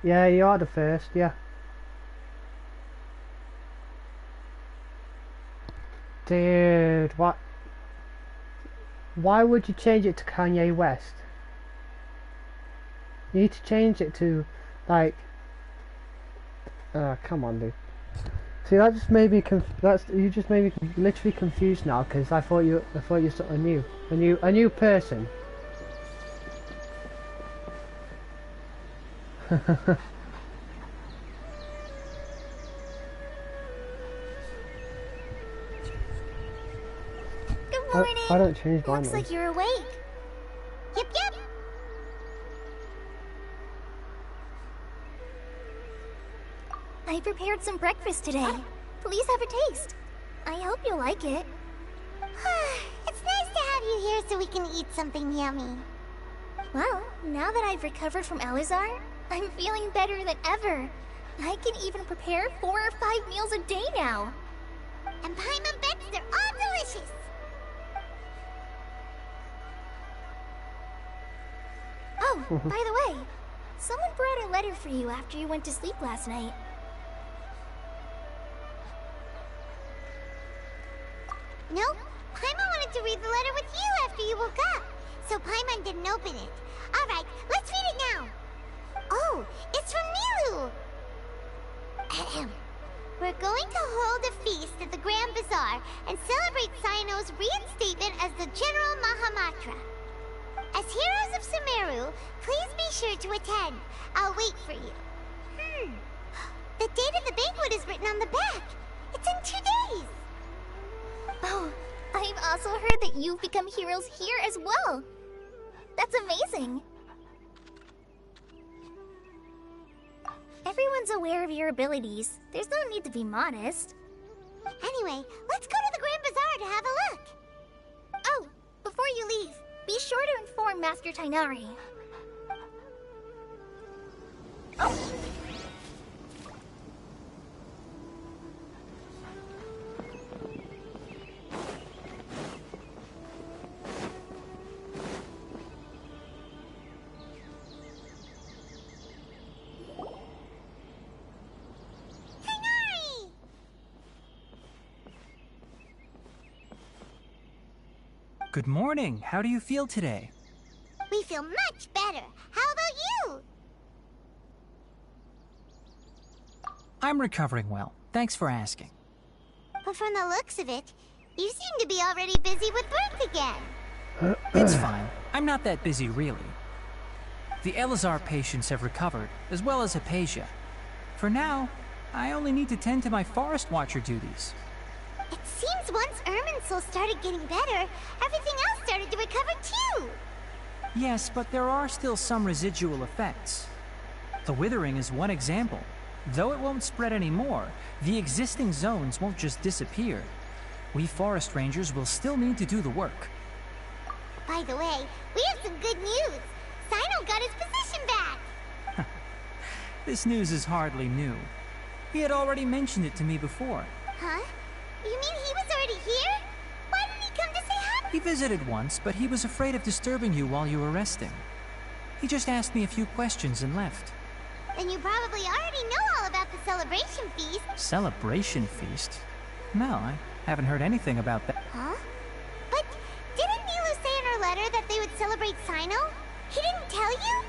Yeah, you are the first, yeah. Dude, what? Why would you change it to Kanye West? You need to change it to, like, come on, dude. See, that just made me you just made me literally confused now because I thought you sort of knew, a new person. Good I morning. don't change my Looks name. like you're awake. Yep, yep. I prepared some breakfast today. Please have a taste. I hope you'll like it. It's nice to have you here so we can eat something yummy. Well, now that I've recovered from Elazar, I'm feeling better than ever. I can even prepare 4 or 5 meals a day now. And Paimon bets they're all delicious. Oh, by the way, someone brought a letter for you after you went to sleep last night. Nope. Paimon wanted to read the letter with you after you woke up. So Paimon didn't open it. Alright, let's read it now. Oh, it's from Milu. Ahem. We're going to hold a feast at the Grand Bazaar and celebrate Cyano's reinstatement as the General Mahamatra. As heroes of Sumeru, please be sure to attend. I'll wait for you. The date of the banquet is written on the back. It's in 2 days. Oh, I've also heard that you've become heroes here as well. That's amazing. Everyone's aware of your abilities. There's no need to be modest. Anyway, let's go to the Grand Bazaar to have a look. Oh, before you leave, be sure to inform Master Tainari. Tainari! Good morning. How do you feel today? We feel much better. How about you? I'm recovering well. Thanks for asking. But from the looks of it, you seem to be already busy with work again. It's fine. I'm not that busy, really. The Elazar patients have recovered, as well as Hypatia. For now, I only need to tend to my Forest Watcher duties. It seems once Irminsul started getting better, everything else started to recover too. Yes, but there are still some residual effects. The withering is one example. Though it won't spread anymore, the existing zones won't just disappear. We forest rangers will still need to do the work. By the way, we have some good news. Sino got his position back. This news is hardly new. He had already mentioned it to me before. Huh? You mean he was already here? Why didn't he come to say hi? He visited once, but he was afraid of disturbing you while you were resting. He just asked me a few questions and left. Then you probably already know all about the celebration feast. Celebration feast? No, I haven't heard anything about that. Huh? But didn't Milu say in her letter that they would celebrate Sino? He didn't tell you?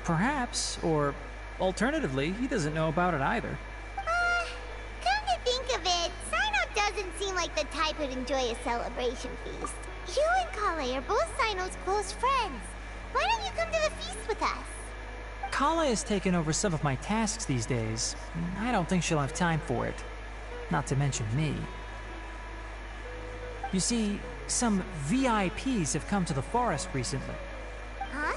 Perhaps, or alternatively, he doesn't know about it either. Come to think of it, Sino doesn't seem like the type who'd enjoy a celebration feast. You and Kale are both Sino's close friends. Why don't you come to the feast with us? Kala has taken over some of my tasks these days. I don't think she'll have time for it. Not to mention me. You see, some VIPs have come to the forest recently. Huh?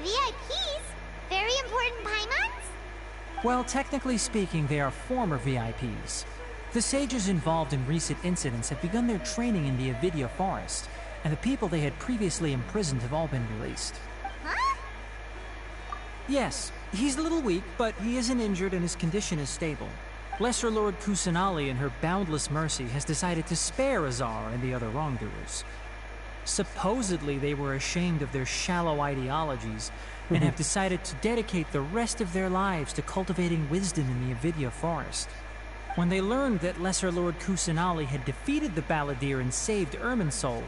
VIPs? Very important Paimons? Well, technically speaking, they are former VIPs. The sages involved in recent incidents have begun their training in the Avidya forest, and the people they had previously imprisoned have all been released. Huh? Yes, he's a little weak, but he isn't injured and his condition is stable. Lesser Lord Kusanali, in her boundless mercy, has decided to spare Azar and the other wrongdoers. Supposedly, they were ashamed of their shallow ideologies and have decided to dedicate the rest of their lives to cultivating wisdom in the Avidya forest. When they learned that Lesser Lord Kusanali had defeated the Balladeer and saved Irminsul,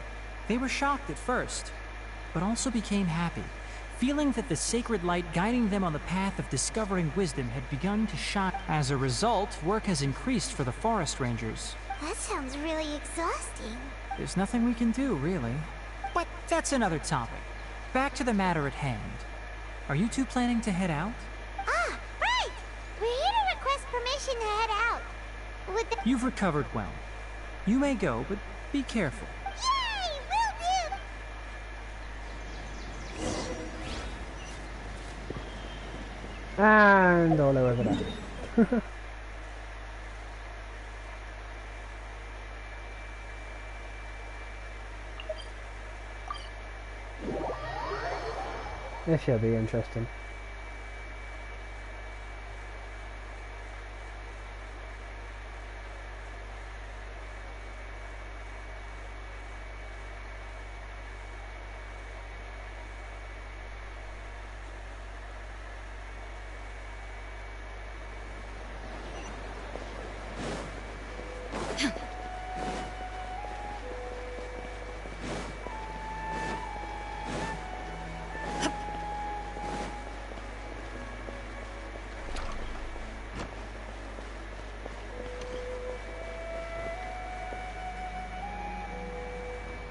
they were shocked at first, but also became happy, feeling that the sacred light guiding them on the path of discovering wisdom had begun to shine. As a result, work has increased for the forest rangers. That sounds really exhausting. There's nothing we can do, really. But that's another topic. Back to the matter at hand. Are you two planning to head out? Ah, right! We're here to request permission to head out. Would the— You've recovered well. You may go, but be careful. Yay! Will do! And all over there. This should be interesting.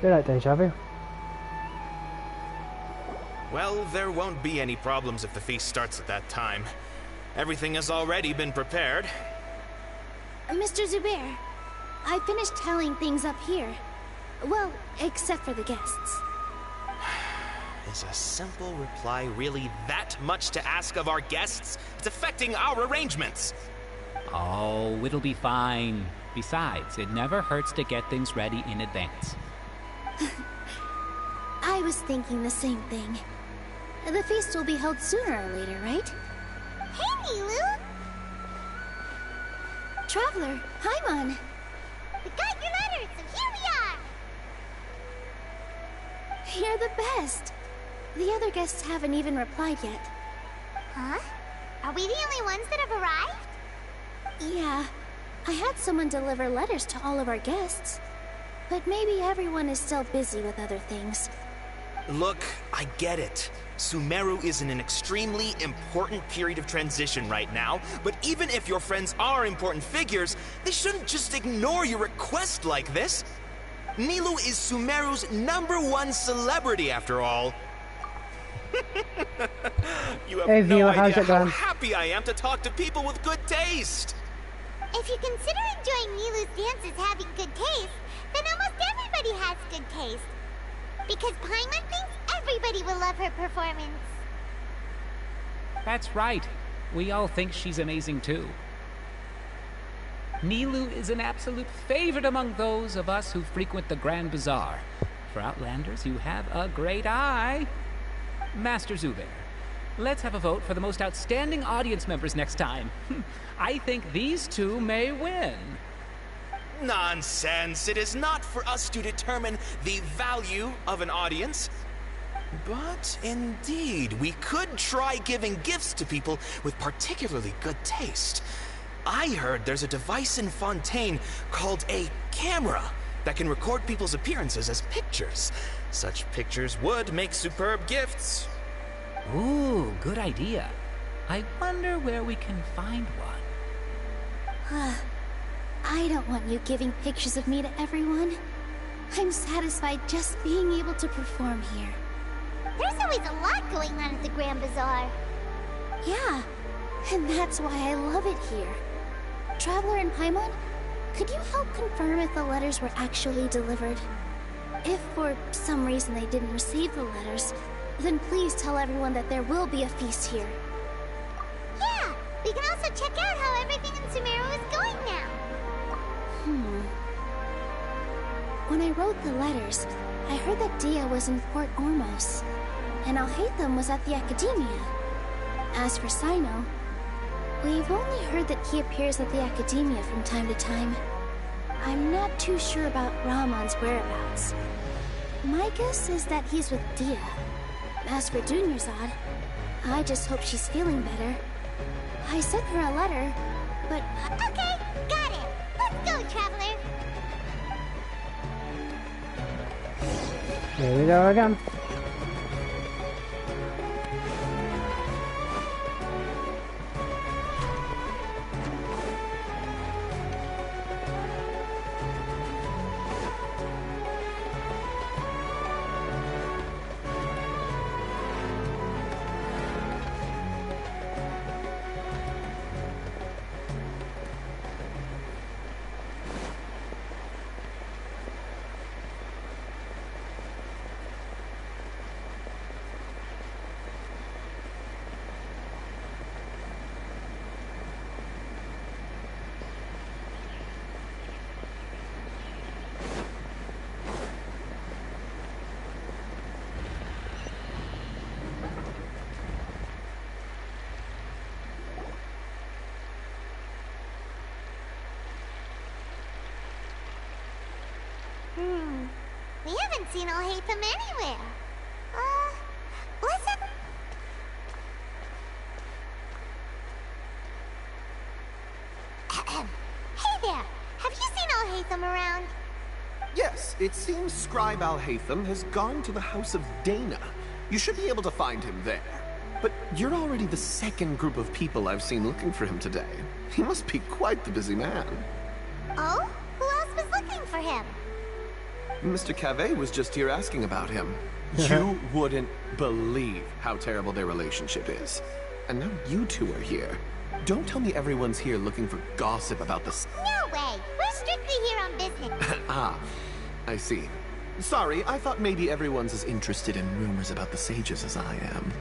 You like deja vu? Well, there won't be any problems if the feast starts at that time. Everything has already been prepared. Mr. Zubair, I finished tallying things up here. Well, except for the guests. Is a simple reply really that much to ask of our guests? It's affecting our arrangements. Oh, it'll be fine. Besides, it never hurts to get things ready in advance. I was thinking the same thing. The feast will be held sooner or later, right? Hey, Nilu! Traveler, Paimon! We got your letters, so here we are! You're the best! The other guests haven't even replied yet. Huh? Are we the only ones that have arrived? Yeah, I had someone deliver letters to all of our guests. But maybe everyone is still busy with other things. Look, I get it. Sumeru is in an extremely important period of transition right now, but even if your friends are important figures, they shouldn't just ignore your request like this. Nilu is Sumeru's #1 celebrity, after all. You have Hey, no viewer, how's idea it how going? happy I am to talk to people with good taste. If you consider enjoying Nilu's dances having good taste, then almost everybody has good taste. Because Paimon thinks everybody will love her performance. That's right. We all think she's amazing too. Nilu is an absolute favorite among those of us who frequent the Grand Bazaar. For Outlanders, you have a great eye. Master Zubair, let's have a vote for the most outstanding audience members next time. I think these two may win. Nonsense! It is not for us to determine the value of an audience. But indeed, we could try giving gifts to people with particularly good taste. I heard there's a device in Fontaine called a camera that can record people's appearances as pictures. Such pictures would make superb gifts. Ooh, good idea. I wonder where we can find one. I don't want you giving pictures of me to everyone. I'm satisfied just being able to perform here. There's always a lot going on at the Grand Bazaar. Yeah, and that's why I love it here. Traveler and Paimon, could you help confirm if the letters were actually delivered? If for some reason they didn't receive the letters, then please tell everyone that there will be a feast here. Yeah, we can also check out how everything in Sumeru is going now. When I wrote the letters, I heard that Dia was in Port Ormos, and Alhaitham was at the Academia. As for Sino, we've only heard that he appears at the Academia from time to time. I'm not too sure about Ramon's whereabouts. My guess is that he's with Dia. As for Dunyarzad, I just hope she's feeling better. I sent her a letter, but... Okay, got it. Let's go, Traveler. Here we go again. We haven't seen Alhaitham anywhere. Let's have... Hey there! Have you seen Alhaitham around? Yes, it seems Scribe Alhaitham has gone to the House of Dana. You should be able to find him there. But you're already the second group of people I've seen looking for him today. He must be quite the busy man. Oh? Who else was looking for him? Mr. Cave was just here asking about him. You wouldn't believe how terrible their relationship is. And now you two are here. Don't tell me everyone's here looking for gossip about this. No way! We're strictly here on business. Ah, I see. Sorry, I thought maybe everyone's as interested in rumors about the sages as I am.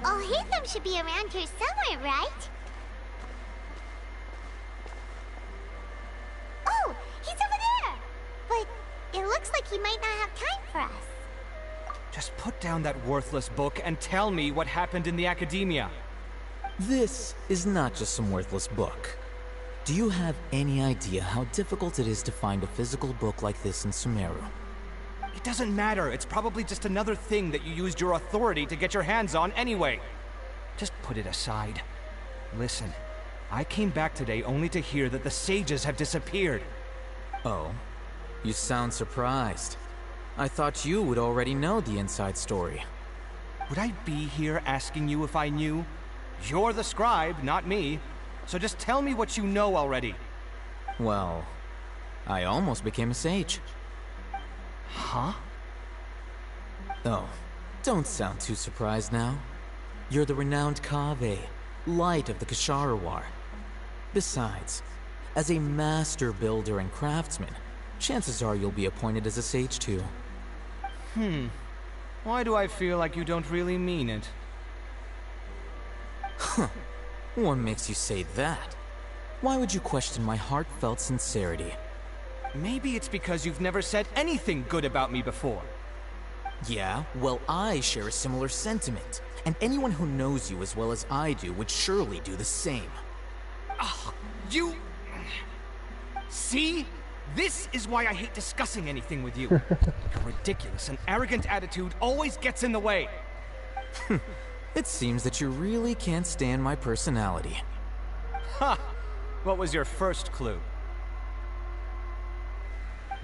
Alhaitham should be around here somewhere, right? Oh, he's over there! But it looks like he might not have time for us. Just put down that worthless book and tell me what happened in the academia. This is not just some worthless book. Do you have any idea how difficult it is to find a physical book like this in Sumeru? It doesn't matter. It's probably just another thing that you used your authority to get your hands on anyway. Just put it aside. Listen, I came back today only to hear that the sages have disappeared. Oh, you sound surprised. I thought you would already know the inside story. Would I be here asking you if I knew? You're the scribe, not me. So just tell me what you know already. Well, I almost became a sage. Huh? Oh, don't sound too surprised now. You're the renowned Kaveh, light of the Ksharawar. Besides, as a master builder and craftsman, chances are you'll be appointed as a sage too. Why do I feel like you don't really mean it? Huh. What makes you say that? Why would you question my heartfelt sincerity? Maybe it's because you've never said anything good about me before. Yeah, well, I share a similar sentiment, and anyone who knows you as well as I do would surely do the same. Ugh, you... See? This is why I hate discussing anything with you. Your ridiculous and arrogant attitude always gets in the way. It seems that you really can't stand my personality. Ha! What was your first clue?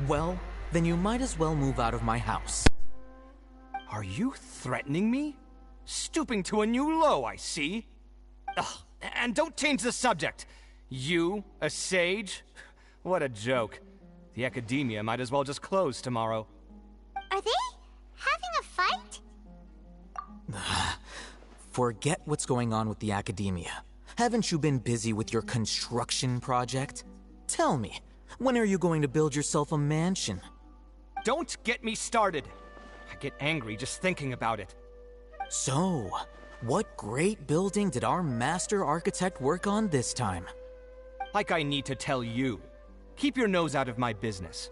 Well, then you might as well move out of my house. Are you threatening me? Stooping to a new low, I see. Ugh, and don't change the subject. You, a sage? What a joke. The academia might as well just close tomorrow. Are they having a fight? Forget what's going on with the academia. Haven't you been busy with your construction project? Tell me, when are you going to build yourself a mansion? Don't get me started. I get angry just thinking about it. So, what great building did our master architect work on this time? Like I need to tell you. Keep your nose out of my business.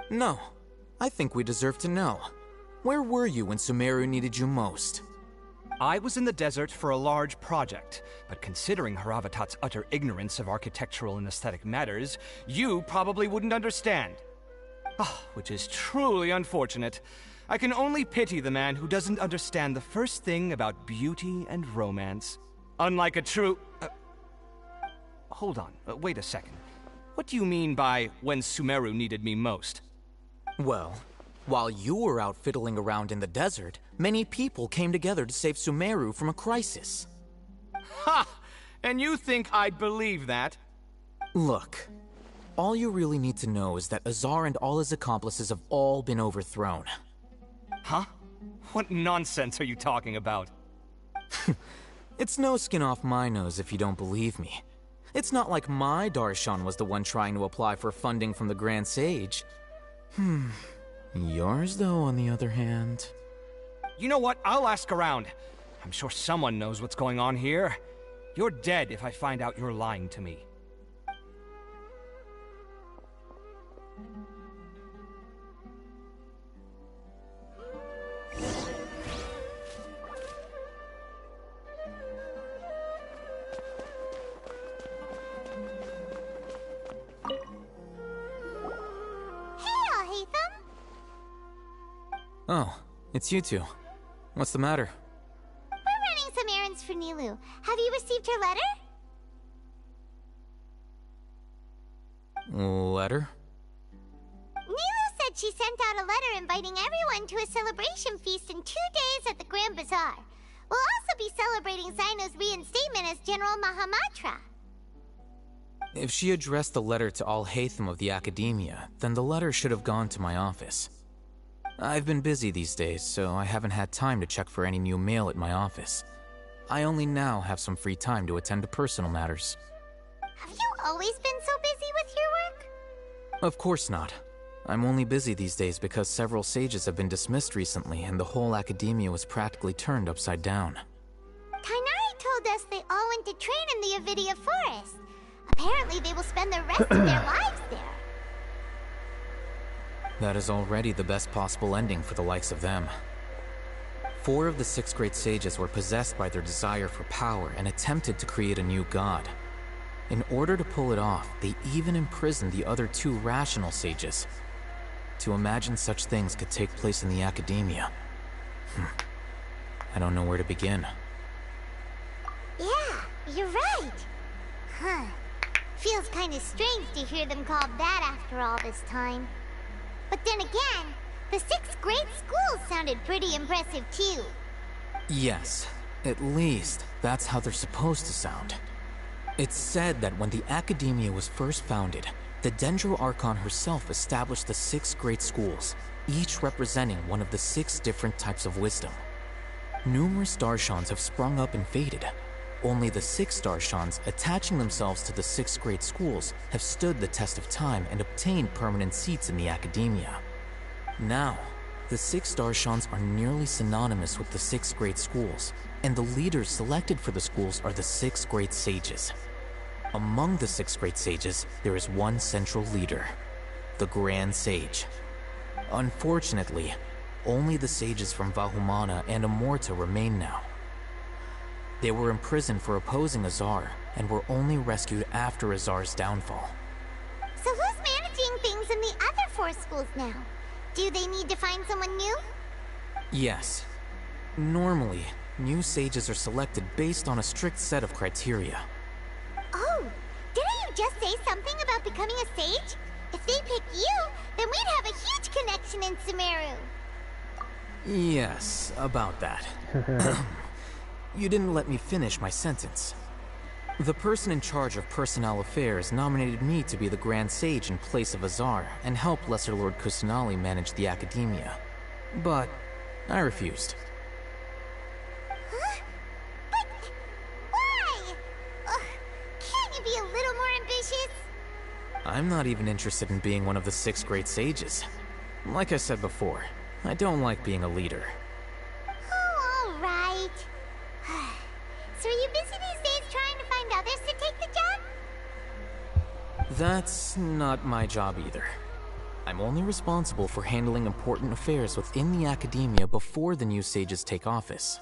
No, I think we deserve to know. Where were you when Sumeru needed you most? I was in the desert for a large project, but considering Haravatat's utter ignorance of architectural and aesthetic matters, you probably wouldn't understand. Which is truly unfortunate. I can only pity the man who doesn't understand the first thing about beauty and romance. Unlike a true... Hold on, wait a second. What do you mean by when Sumeru needed me most? Well, while you were out fiddling around in the desert, many people came together to save Sumeru from a crisis. Ha! And you think I'd believe that? Look, all you really need to know is that Azar and all his accomplices have all been overthrown. Huh? What nonsense are you talking about? It's no skin off my nose if you don't believe me. It's not like my Darshan was the one trying to apply for funding from the Grand Sage. Yours, though, on the other hand... You know what? I'll ask around. I'm sure someone knows what's going on here. You're dead if I find out you're lying to me. Oh, it's you two. What's the matter? We're running some errands for Nilu. Have you received her letter? Letter? Nilu said she sent out a letter inviting everyone to a celebration feast in 2 days at the Grand Bazaar. We'll also be celebrating Zaino's reinstatement as General Mahamatra. If she addressed the letter to Al-Haytham of the Academia, then the letter should have gone to my office. I've been busy these days, so I haven't had time to check for any new mail at my office. I only now have some free time to attend to personal matters. Have you always been so busy with your work? Of course not. I'm only busy these days because several sages have been dismissed recently and the whole academia was practically turned upside down. Tainari told us they all went to train in the Avidia Forest. Apparently they will spend the rest of their lives there. That is already the best possible ending for the likes of them. 4 of the 6 great sages were possessed by their desire for power and attempted to create a new god. In order to pull it off, they even imprisoned the other 2 rational sages. To imagine such things could take place in the academia. I don't know where to begin. Yeah, you're right. Huh. Feels kinda strange to hear them called that after all this time. But then again, the 6 great schools sounded pretty impressive too. Yes, at least that's how they're supposed to sound. It's said that when the Academia was first founded, the Dendro Archon herself established the 6 great schools, each representing one of the 6 different types of wisdom. Numerous Darshans have sprung up and faded. Only the 6 Darshans, attaching themselves to the 6 great schools, have stood the test of time and obtained permanent seats in the Academia. Now, the 6 Darshans are nearly synonymous with the 6 great schools, and the leaders selected for the schools are the 6 great sages. Among the 6 great sages, there is one central leader, the Grand Sage. Unfortunately, only the sages from Vahumana and Amorta remain now. They were imprisoned for opposing Azar, and were only rescued after Azar's downfall. So who's managing things in the other 4 schools now? Do they need to find someone new? Yes. Normally, new sages are selected based on a strict set of criteria. you just say something about becoming a sage? If they pick you, then we'd have a huge connection in Sumeru. Yes, about that. You didn't let me finish my sentence. The person in charge of personnel affairs nominated me to be the Grand Sage in place of Azar and help Lesser Lord Kusanali manage the academia. But I refused. Huh? But why? Ugh, can't you be a little more ambitious? I'm not even interested in being one of the 6 great sages. Like I said before, I don't like being a leader. Oh, all right. So are you busy these days trying to find others to take the job? That's not my job either. I'm only responsible for handling important affairs within the academia before the new sages take office.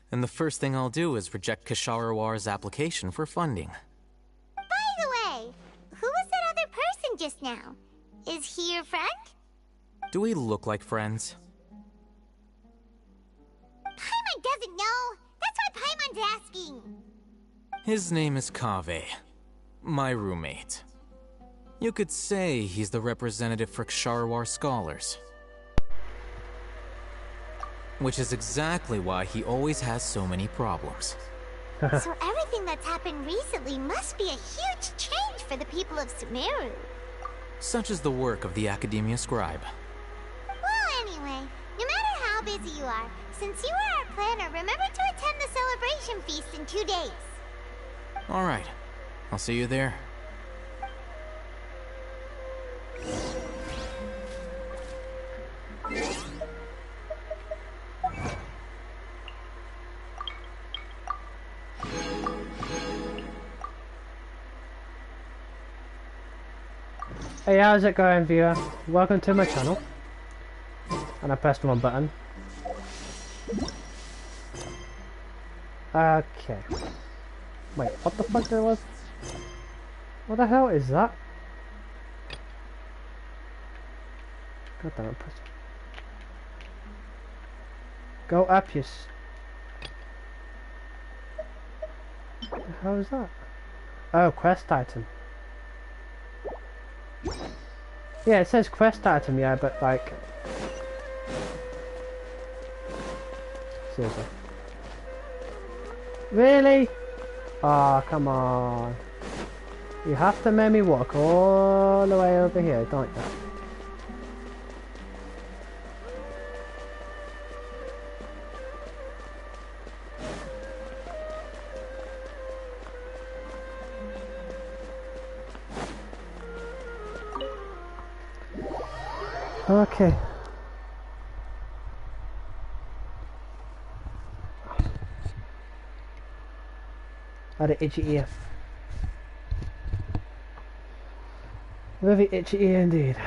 And the first thing I'll do is reject Kasharawar's application for funding. By the way, who was that other person just now? Is he your friend? Do we look like friends? Paimon doesn't know. That's why Paimon's asking. His name is Kaveh, my roommate. You could say he's the representative for Ksharawar scholars. Which is exactly why he always has so many problems. So everything that's happened recently must be a huge change for the people of Sumeru. Such is the work of the Academia Scribe. Well, anyway, no matter how busy you are, since you are our planner, remember to attend the celebration feast in 2 days. Alright, I'll see you there. Hey, how's it going, viewer? Welcome to my channel. And I pressed one button. Okay. Wait, what the fuck there was? What the hell is that? God damn it, press. Go up, you What the hell is that? Oh, quest item. Yeah, it says quest item, yeah, but like... Seriously. Really? Oh, come on. You have to make me walk all the way over here, don't you? Okay. I had an itchy ear. Very itchy ear indeed.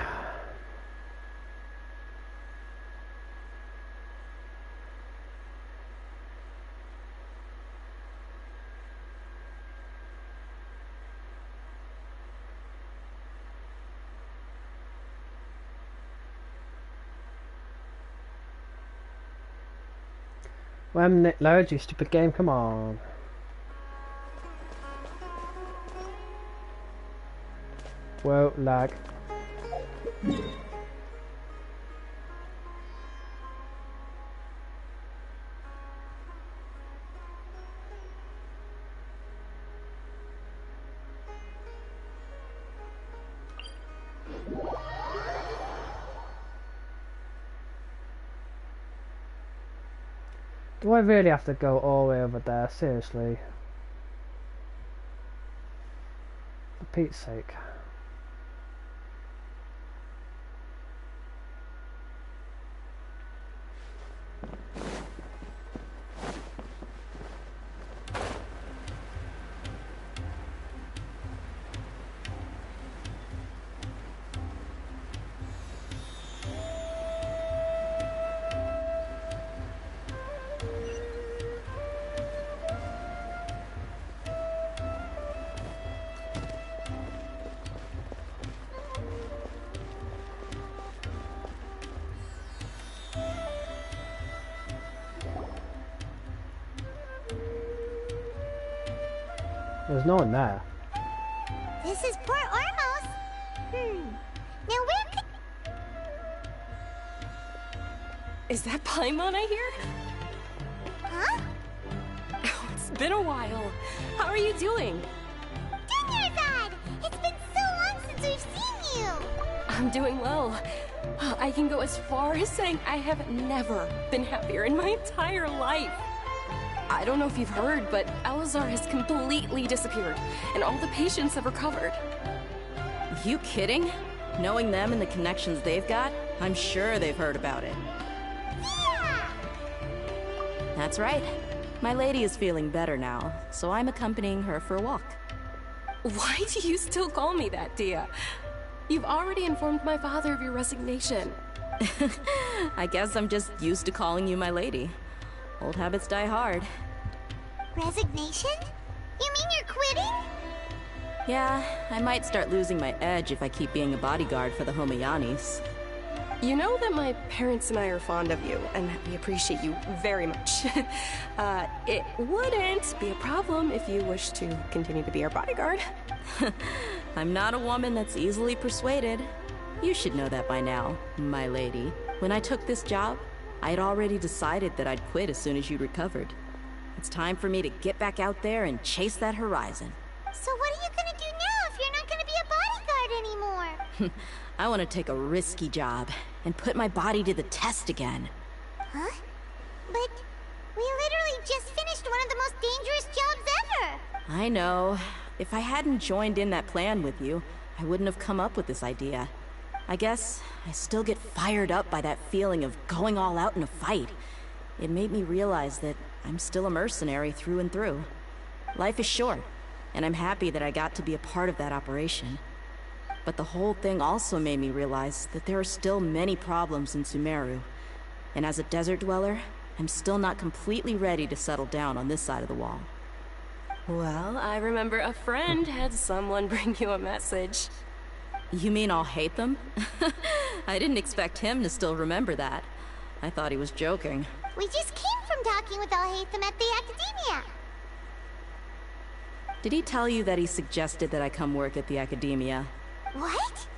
When it loads, you stupid game, come on. Whoa, lag. Do I really have to go all the way over there? Seriously. For Pete's sake. There's no one there. This is Port Ormos. Now where could... Is that Paimon I hear? Huh? Oh, it's been a while. How are you doing? Dunyarzad! It's been so long since we've seen you! I'm doing well. I can go as far as saying I have never been happier in my entire life. I don't know if you've heard, but Elazar has completely disappeared, and all the patients have recovered. You kidding? Knowing them and the connections they've got, I'm sure they've heard about it. Yeah! That's right. My lady is feeling better now, so I'm accompanying her for a walk. Why do you still call me that, Dia? You've already informed my father of your resignation. I guess I'm just used to calling you my lady. Old habits die hard. Resignation? You mean you're quitting? Yeah, I might start losing my edge if I keep being a bodyguard for the Homayanis. You know that my parents and I are fond of you, and that we appreciate you very much. It wouldn't be a problem if you wish to continue to be our bodyguard. I'm not a woman that's easily persuaded. You should know that by now, my lady. When I took this job, I had already decided that I'd quit as soon as you recovered. It's time for me to get back out there and chase that horizon. So what are you gonna do now if you're not gonna be a bodyguard anymore? I want to take a risky job and put my body to the test again. Huh? But we literally just finished one of the most dangerous jobs ever! I know. If I hadn't joined in that plan with you, I wouldn't have come up with this idea. I guess I still get fired up by that feeling of going all out in a fight. It made me realize that I'm still a mercenary through and through. Life is short, and I'm happy that I got to be a part of that operation. But the whole thing also made me realize that there are still many problems in Sumeru. And as a desert dweller, I'm still not completely ready to settle down on this side of the wall. Well, I remember a friend had someone bring you a message. You mean I'll hate them? I didn't expect him to still remember that. I thought he was joking. We just came from talking with Alhaitham at the Academia. Did he tell you that he suggested that I come work at the Academia? What?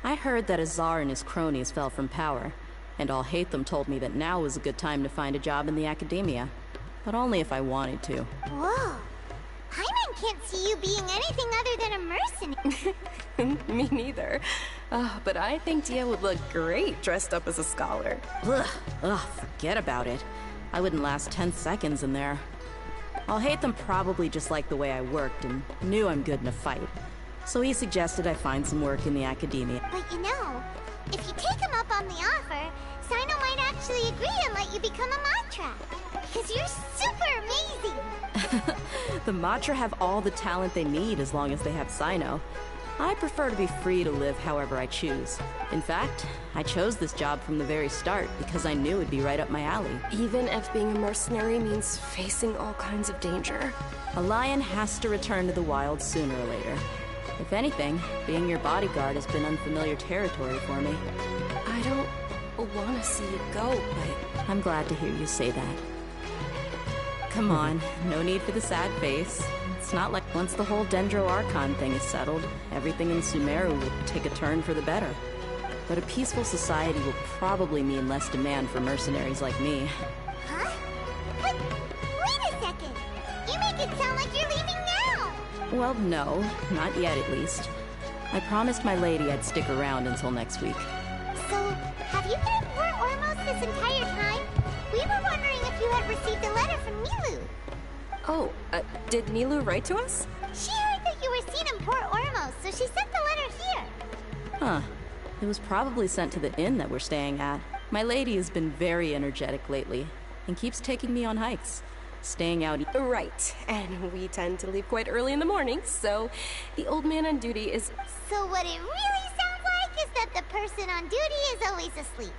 I heard that Azar and his cronies fell from power, and Alhaitham told me that now was a good time to find a job in the Academia. But only if I wanted to. Whoa. Paimon can't see you being anything other than a mercenary. Me neither. But I think Dia would look great dressed up as a scholar. Ugh, forget about it. I wouldn't last 10 seconds in there. Alhaitham probably just liked the way I worked and knew I'm good in a fight. So he suggested I find some work in the Academia. But you know, if you take him up on the offer, Sino might actually agree and let you become a Matra. Because you're super amazing! The Matra have all the talent they need as long as they have Sino. I prefer to be free to live however I choose. In fact, I chose this job from the very start because I knew it'd be right up my alley. Even if being a mercenary means facing all kinds of danger. A lion has to return to the wild sooner or later. If anything, being your bodyguard has been unfamiliar territory for me. I don't want to see you go, but... I'm glad to hear you say that. Come on, no need for the sad face. It's not like once the whole Dendro Archon thing is settled, everything in Sumeru will take a turn for the better. But a peaceful society will probably mean less demand for mercenaries like me. Huh? But wait a second! You make it sound like you're leaving now! Well, no, not yet at least. I promised my lady I'd stick around until next week. So, have you been in Port Ormos this entire time? We were wondering if you had received a letter from Nilu. Oh, did Nilu write to us? She heard that you were seen in Port Ormos, so she sent the letter here. Huh. It was probably sent to the inn that we're staying at. My lady has been very energetic lately, and keeps taking me on hikes. Staying out... Right, and we tend to leave quite early in the morning, so the old man on duty is... So what it really sounds like is that the person on duty is always asleep.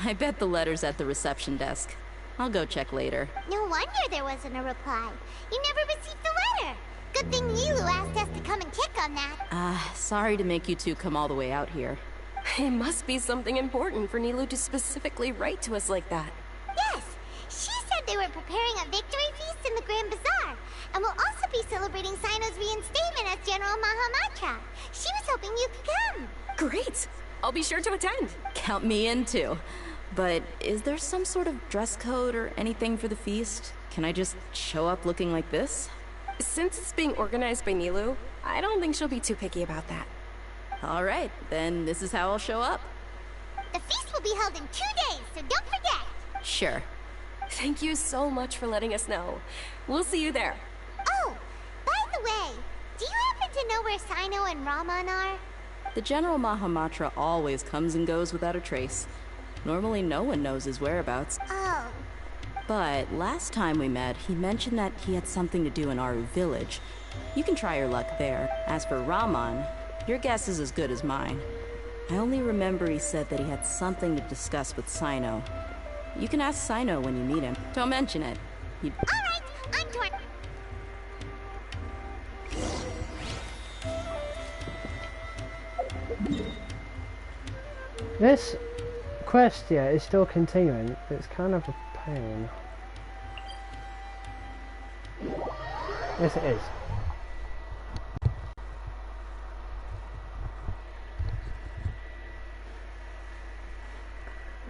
I bet the letter's at the reception desk. I'll go check later. No wonder there wasn't a reply. You never received the letter. Good thing Nilu asked us to come and check on that. Sorry to make you two come all the way out here. It must be something important for Nilu to specifically write to us like that. Yes, she said they were preparing a victory feast in the Grand Bazaar, and will also General Mahamatra. She was hoping you could come. Great! I'll be sure to attend. Count me in too. But is there some sort of dress code or anything for the feast? Can I just show up looking like this? Since it's being organized by Nilu, I don't think she'll be too picky about that. Alright, then this is how I'll show up. The feast will be held in 2 days, so don't forget. Sure. Thank you so much for letting us know. We'll see you there. Oh, by the way, do you happen to know where Sino and Raman are? The General Mahamatra always comes and goes without a trace. Normally no one knows his whereabouts. Oh. But last time we met, he mentioned that he had something to do in Aru village. You can try your luck there. As for Raman, your guess is as good as mine. I only remember he said that he had something to discuss with Sino. You can ask Sino when you meet him. Don't mention it. Alright, I'm torn. This quest, yeah, is still continuing. It's kind of a pain. Yes, it is.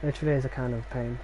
Literally is a kind of pain.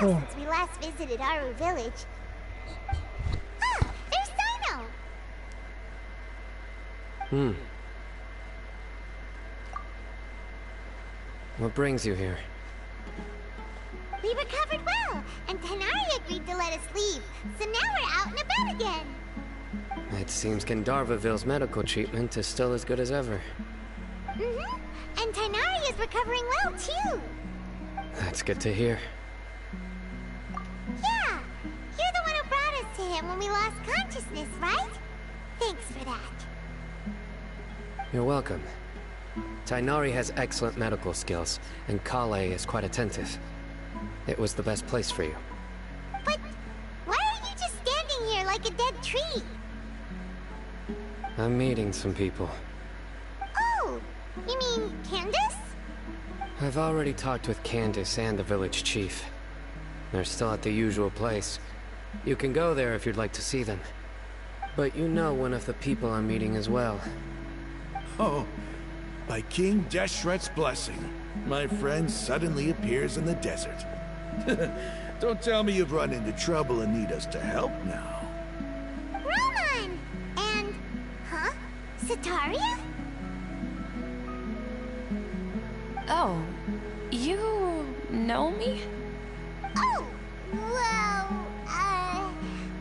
Since we last visited Aru village. Ah, there's Sino! What brings you here? We recovered well, and Tanari agreed to let us leave, so now we're out and about again. It seems Gandharvaville's medical treatment is still as good as ever. Mm-hmm, and Tanari is recovering well, too. That's good to hear. Yeah, you're the one who brought us to him when we lost consciousness, right? Thanks for that. You're welcome. Tainari has excellent medical skills, and Kale is quite attentive. It was the best place for you. But why are you just standing here like a dead tree? I'm meeting some people. Oh, you mean Candace? I've already talked with Candace and the village chief. They're still at the usual place. You can go there if you'd like to see them. But you know one of the people I'm meeting as well. Oh, by King Deshret's blessing, my friend suddenly appears in the desert. Don't tell me you've run into trouble and need us to help now. Roman! And... huh? Sataria? Oh, you know me? Oh, well,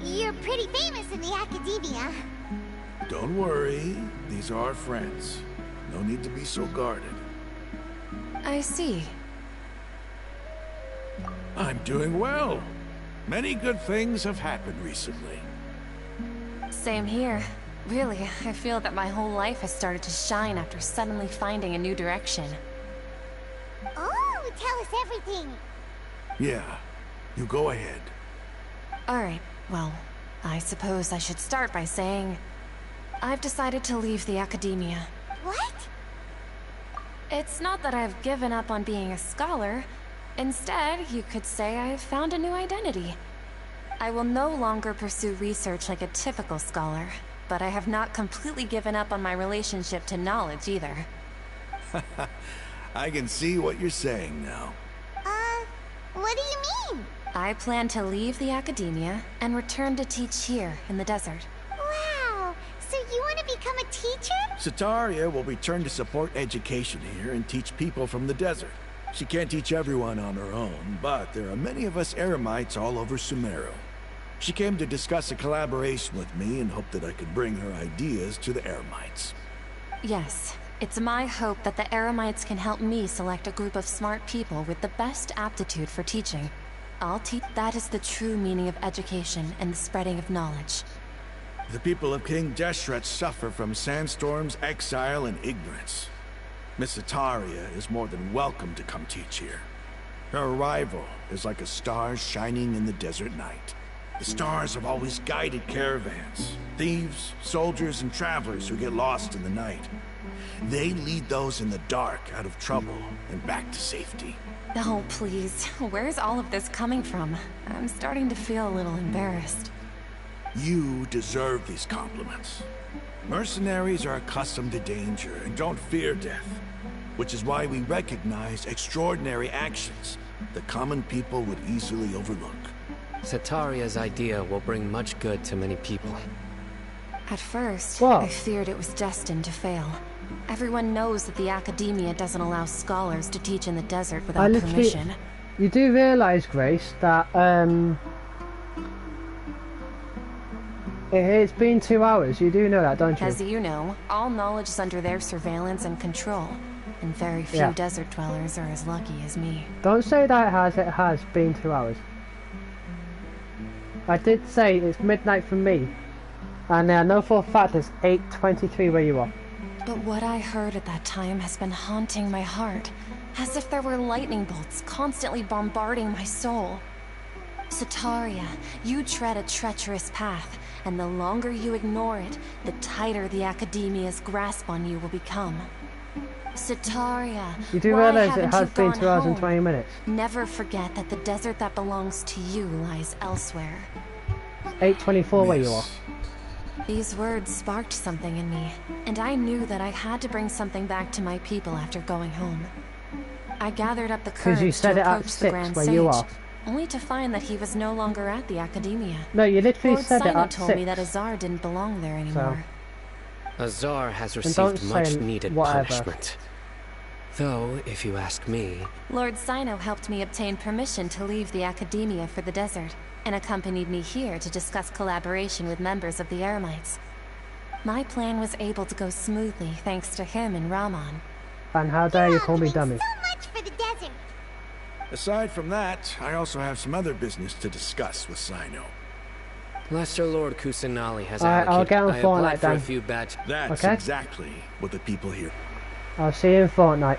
you're pretty famous in the academia. Don't worry, these are our friends. No need to be so guarded. I see. I'm doing well. Many good things have happened recently. Same here. Really, I feel that my whole life has started to shine after suddenly finding a new direction. Oh, tell us everything. Yeah, you go ahead. Alright, well, I suppose I should start by saying... I've decided to leave the academia. What? It's not that I've given up on being a scholar. Instead, you could say I've found a new identity. I will no longer pursue research like a typical scholar, but I have not completely given up on my relationship to knowledge either. I can see what you're saying now. What do you mean? I plan to leave the academia and return to teach here in the desert. Wow, so you want to become a teacher? Sataria will return to support education here and teach people from the desert. She can't teach everyone on her own, but there are many of us Eremites all over Sumeru. She came to discuss a collaboration with me and hoped that I could bring her ideas to the Eremites. Yes. It's my hope that the Eremites can help me select a group of smart people with the best aptitude for teaching. I'll teach. That is the true meaning of education and the spreading of knowledge. The people of King Deshret suffer from sandstorms, exile, and ignorance. Miss Ataria is more than welcome to come teach here. Her arrival is like a star shining in the desert night. The stars have always guided caravans, thieves, soldiers, and travelers who get lost in the night. They lead those in the dark out of trouble and back to safety. Oh, please. Where's all of this coming from? I'm starting to feel a little embarrassed. You deserve these compliments. Mercenaries are accustomed to danger and don't fear death, which is why we recognize extraordinary actions that common people would easily overlook. Sataria's idea will bring much good to many people. At first, Whoa. I feared it was destined to fail. Everyone knows that the Academia doesn't allow scholars to teach in the desert without permission. You do realise, Grace, that it's been 2 hours. You do know that, don't you? As you know, all knowledge is under their surveillance and control, and very few desert dwellers are as lucky as me. Don't say that it has been 2 hours. I did say it's midnight for me, and I know for a fact it's 8:23 where you are. But what I heard at that time has been haunting my heart, as if there were lightning bolts constantly bombarding my soul. Sataria, you tread a treacherous path, and the longer you ignore it, the tighter the Academia's grasp on you will become. Sataria, you do why realize it haven't has you been gone 2 hours and home? 20 minutes. Never forget that the desert that belongs to you lies elsewhere. 8:24 where you are. These words sparked something in me, and I knew that I had to bring something back to my people after going home. I gathered up the courage you said to it at approach the 6 Grand where Sage, you are. only to find that he was no longer at the Academia. No, you literally Lord said it Sino at told 6. me that Azar didn't belong there anymore. Azar has don't received say much needed whatever. punishment. Though, if you ask me, Lord Sino helped me obtain permission to leave the Academia for the desert, and accompanied me here to discuss collaboration with members of the Eremites. My plan was able to go smoothly thanks to him and Rahman. And how dare you call me dummy? So much for the desert. Aside from that, I also have some other business to discuss with Sino. Lesser Lord Kusanali has Alright, I'll get on I applied Fortnite for a then. few badges. That's Okay. exactly what the people here. I'll see you in Fortnite.